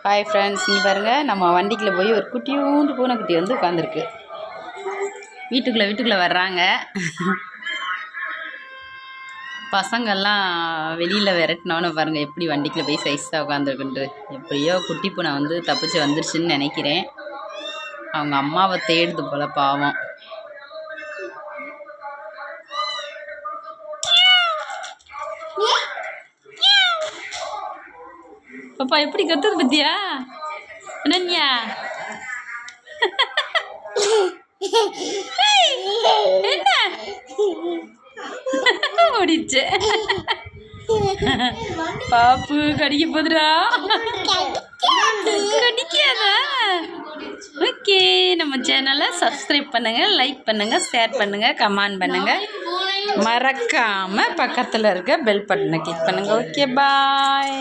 Hi friends, இங்கே பாருங்கள், நம்ம வண்டிக்குள்ளே போய் ஒரு குட்டியூண்டு பூனைக்குட்டி வந்து உட்காந்துருக்கு. வீட்டுக்குள்ளே வர்றாங்க. பசங்கள்லாம் வெளியில் விரட்டினோன்னு பாருங்கள் எப்படி வண்டிக்குள்ளே போய் சைஸாக உட்காந்துருக்குன்ட்டு. எப்படியோ குட்டி பூனை வந்து தப்பிச்சு வந்துருச்சுன்னு நினைக்கிறேன். அவங்க அம்மாவை தேடுது போல், பாவம். பாப்பா எப்படி கத்துது பத்தியா? என்னன்யா என்ன ஓடிச்சு? பாப்பு கடிக்க போதுடா. கடிக்காதா? ஓகே, நம்ம சேனலை சப்ஸ்கிரைப் பண்ணுங்கள், லைக் பண்ணுங்கள், ஷேர் பண்ணுங்கள், கமெண்ட் பண்ணுங்கள். மறக்காமல் பக்கத்தில் இருக்க பெல் பட்டனை கிளிக் பண்ணுங்கள். ஓகே, பாய்.